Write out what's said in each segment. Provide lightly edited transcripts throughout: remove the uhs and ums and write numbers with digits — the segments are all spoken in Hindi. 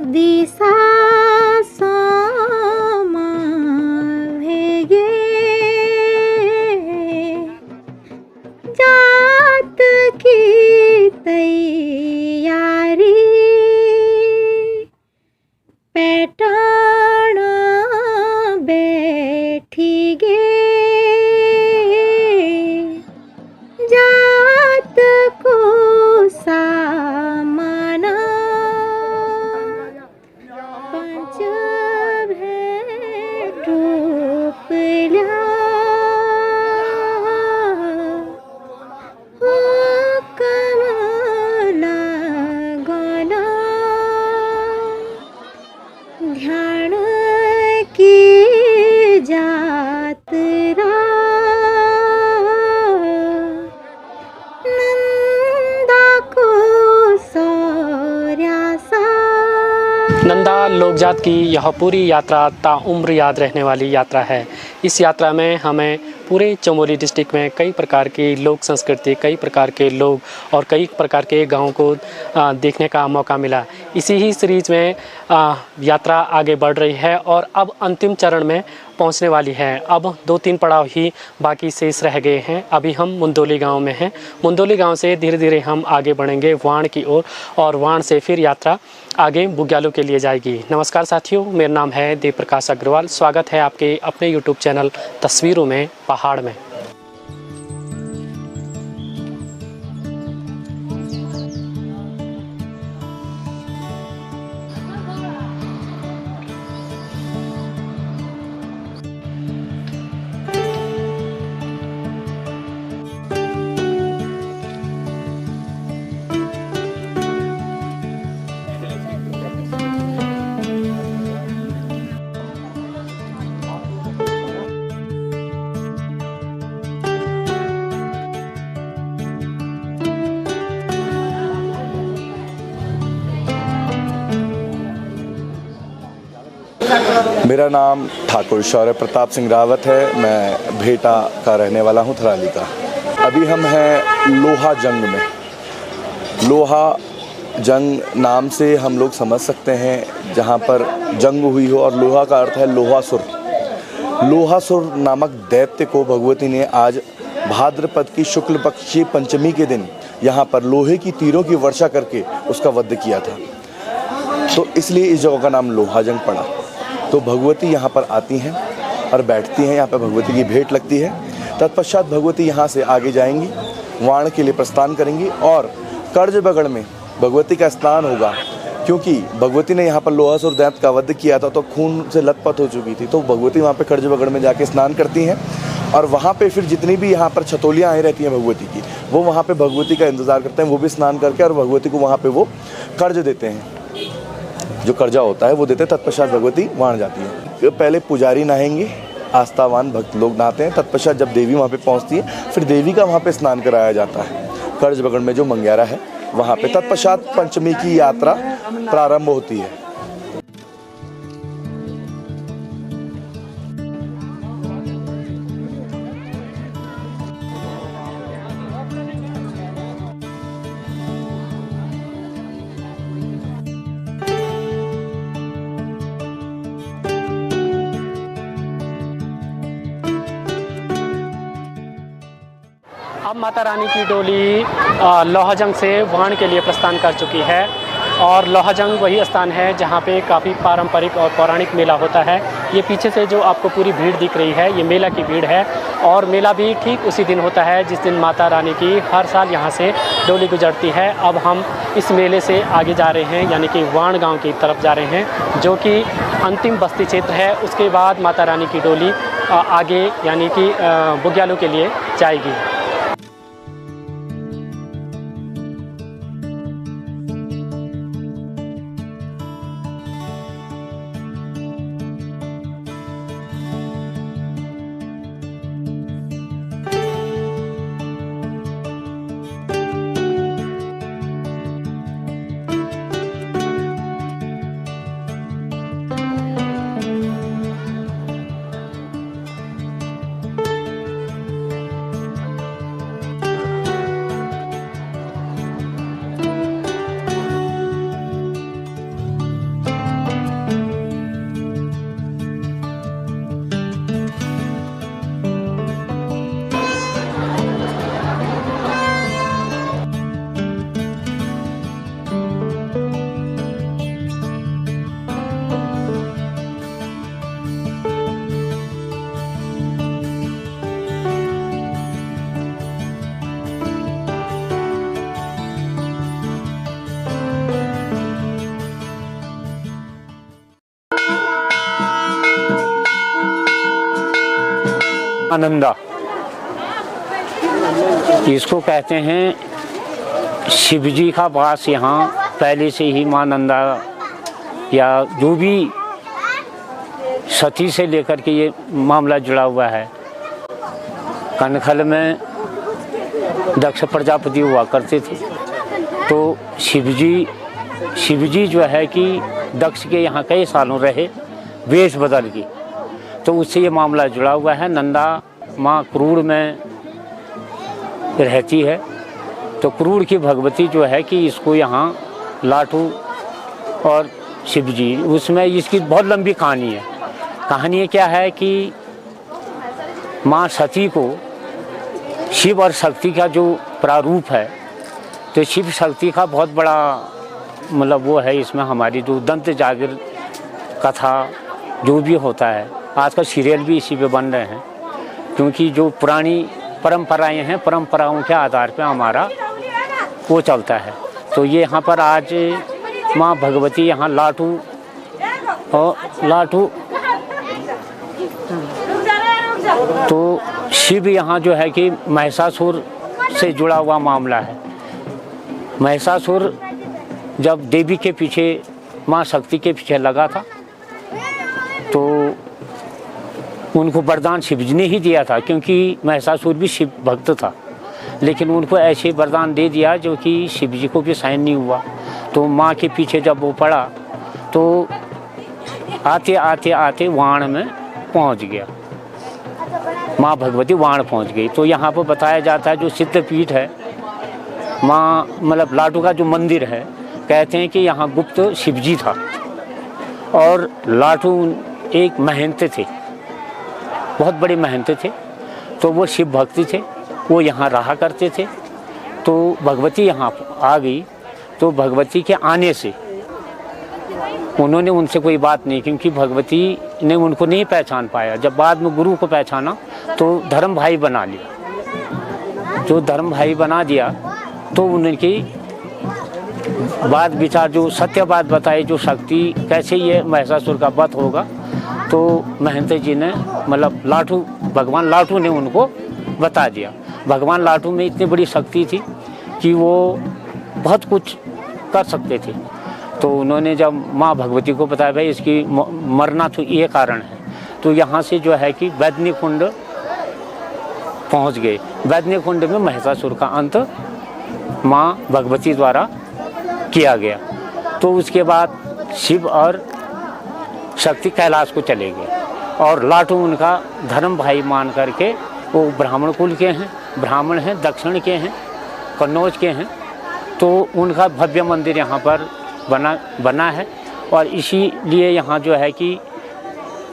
दिशा सामा भेगे जात की तैयारी पैठाना बैठी गे जात को सामाना पंच टोपल्या हो कमला गला ध्यान की जात्रा नंदा को सौर्यासा। नंदा लोकजात की यह पूरी यात्रा ताउम्र याद रहने वाली यात्रा है। इस यात्रा में हमें पूरे चमोली डिस्ट्रिक्ट में कई प्रकार की लोक संस्कृति, कई प्रकार के लोग और कई प्रकार के गांवों को देखने का मौका मिला। इसी ही सीरीज में यात्रा आगे बढ़ रही है और अब अंतिम चरण में पहुंचने वाली है। अब 2-3 पड़ाव ही बाकी शेष रह गए हैं। अभी हम मुंदोली गांव में हैं। मुंदोली गांव से धीरे धीरे हम आगे बढ़ेंगे वाण की ओर और वाण से फिर यात्रा आगे बुग्यालों के लिए जाएगी। नमस्कार साथियों, मेरा नाम है देव प्रकाश अग्रवाल। स्वागत है आपके अपने यूट्यूब चैनल तस्वीरों में पहाड़ में। मेरा नाम ठाकुर शौर्य प्रताप सिंह रावत है। मैं भेटा का रहने वाला हूँ, थराली का। अभी हम हैं लोहा जंग में। लोहा जंग नाम से हम लोग समझ सकते हैं जहाँ पर जंग हुई हो, और लोहा का अर्थ है लोहासुर। लोहासुर नामक दैत्य को भगवती ने आज भाद्रपद की शुक्ल पक्ष की पंचमी के दिन यहाँ पर लोहे की तीरों की वर्षा करके उसका वध किया था। तो इसलिए इस जगह का नाम लोहा जंग पड़ा। तो भगवती यहाँ पर आती हैं और बैठती हैं। यहाँ पर भगवती की भेंट लगती है। तत्पश्चात भगवती यहाँ से आगे जाएंगी, वाण के लिए प्रस्थान करेंगी और कर्जबगड़ में भगवती का स्नान होगा। क्योंकि भगवती ने यहाँ पर लोहासुर दैत्य का वध किया था तो खून से लथपथ हो चुकी थी। तो भगवती वहाँ पे कर्जबगड़ में जाके स्नान करती हैं और वहाँ पे फिर जितनी भी यहाँ पर छतोलियाँ आई रहती हैं भगवती की, वो वहाँ पे भगवती का इंतज़ार करते हैं। वो भी स्नान करके और भगवती को वहाँ पे वो कर्ज देते हैं, जो कर्जा होता है वो देते हैं। तत्पश्चात भगवती वहाँ जाती है। पहले पुजारी नहाएंगे, आस्थावान भक्त लोग नहाते हैं। तत्पश्चात जब देवी वहाँ पे पहुँचती है, फिर देवी का वहाँ पे स्नान कराया जाता है कर्जबगड़ में जो मंग्यारा है वहाँ पे। तत्पश्चात पंचमी की यात्रा प्रारंभ होती है। अब माता रानी की डोली लोहाजंग से वाण के लिए प्रस्थान कर चुकी है और लोहाजंग वही स्थान है जहाँ पे काफ़ी पारंपरिक और पौराणिक मेला होता है। ये पीछे से जो आपको पूरी भीड़ दिख रही है, ये मेला की भीड़ है और मेला भी ठीक उसी दिन होता है जिस दिन माता रानी की हर साल यहाँ से डोली गुजरती है। अब हम इस मेले से आगे जा रहे हैं, यानी कि वाण गाँव की तरफ जा रहे हैं, जो कि अंतिम बस्ती क्षेत्र है। उसके बाद माता रानी की डोली आगे यानी कि बुग्यालों के लिए जाएगी। नंदा, इसको कहते हैं शिव जी का वास यहाँ पहले से ही माँ नंदा या जो भी सती से लेकर के ये मामला जुड़ा हुआ है। कनखल में दक्ष प्रजापति हुआ करते थे, तो शिवजी जो है कि दक्ष के यहाँ कई सालों रहे वेश बदल के, तो उससे ये मामला जुड़ा हुआ है। नंदा माँ क्रूर में रहती है, तो क्रूर की भगवती जो है कि इसको यहाँ लाटू और शिवजी, उसमें इसकी बहुत लंबी कहानी है। कहानी क्या है कि माँ सती को शिव और शक्ति का जो प्रारूप है, तो शिव शक्ति का बहुत बड़ा मतलब वो है। इसमें हमारी जो दंत जागर कथा जो भी होता है, आजकल सीरियल भी इसी पे बन रहे हैं, क्योंकि जो पुरानी परंपराएं हैं, परंपराओं के आधार पे हमारा वो चलता है। तो ये यहाँ पर आज माँ भगवती यहाँ लाटू तो शिव यहाँ जो है कि महिषासुर से जुड़ा हुआ मामला है। महिषासुर जब देवी के पीछे, माँ शक्ति के पीछे लगा था, तो उनको वरदान शिव जी ने ही दिया था, क्योंकि महिषासुर भी शिव भक्त था, लेकिन उनको ऐसे वरदान दे दिया जो कि शिव जी को भी सहन नहीं हुआ। तो माँ के पीछे जब वो पड़ा, तो आते आते आते वाण में पहुँच गया, माँ भगवती वाण पहुँच गई। तो यहाँ पर बताया जाता है जो सिद्धपीठ है, माँ मतलब लाटू का जो मंदिर है, कहते हैं कि यहाँ गुप्त शिवजी था और लाटू एक महंत थे, बहुत बड़े महंत थे। तो वो शिव भक्ति थे, वो यहाँ रहा करते थे। तो भगवती यहाँ आ गई, तो भगवती के आने से उन्होंने उनसे कोई बात नहीं, क्योंकि भगवती ने उनको नहीं पहचान पाया। जब बाद में गुरु को पहचाना तो धर्म भाई बना लिया। जो धर्म भाई बना दिया तो उनकी बात विचार जो सत्य बात बताई, जो शक्ति कैसे ये महिषासुर का वध होगा, तो महंत जी ने मतलब लाटू, भगवान लाटू ने उनको बता दिया। भगवान लाटू में इतनी बड़ी शक्ति थी कि वो बहुत कुछ कर सकते थे। तो उन्होंने जब माँ भगवती को बताया भाई इसकी मरना तो ये कारण है, तो यहाँ से जो है कि वैद्य कुंड पहुँच गए। वैद्य कुंड में महिषासुर का अंत माँ भगवती द्वारा किया गया। तो उसके बाद शिव और शक्ति कैलाश को चले गए और लाटू उनका धर्म भाई मान करके, वो ब्राह्मण कुल के हैं, ब्राह्मण हैं, दक्षिण के हैं, कन्नौज के हैं। तो उनका भव्य मंदिर यहाँ पर बना है और इसीलिए यहाँ जो है कि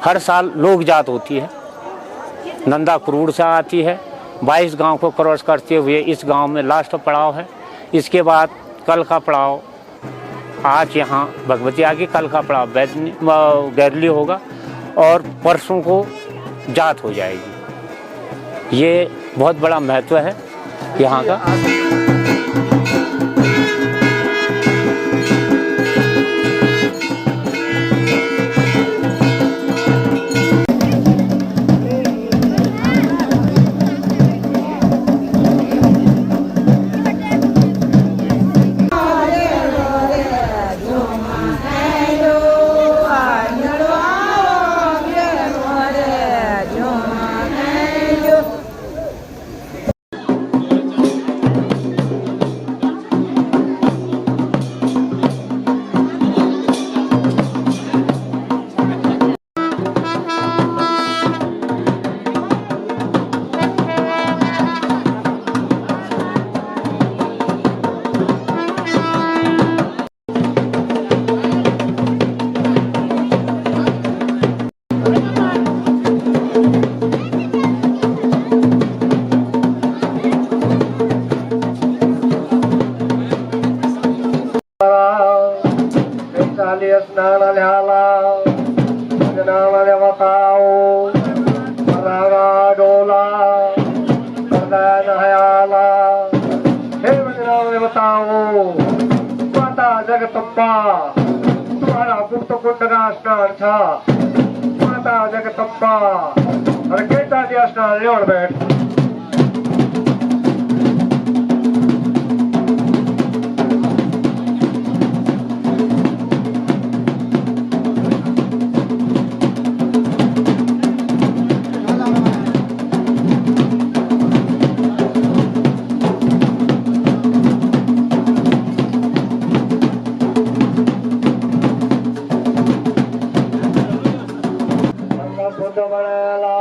हर साल लोक जात होती है। नंदा क्रूर से आती है, 22 गांव को क्रॉस करते हुए इस गांव में लास्ट पड़ाव है। इसके बाद कल का पड़ाव, आज यहाँ भगवती आगे, कल का पड़ाव गैरली होगा और परसों को जात हो जाएगी। ये बहुत बड़ा महत्व है यहाँ का। जगदम्बा तुम्हारा गुप्त कुंड का स्नान था। माता जगदम्बा अरे कहता दिया स्टार ले और बैठ बुद्ध बनेला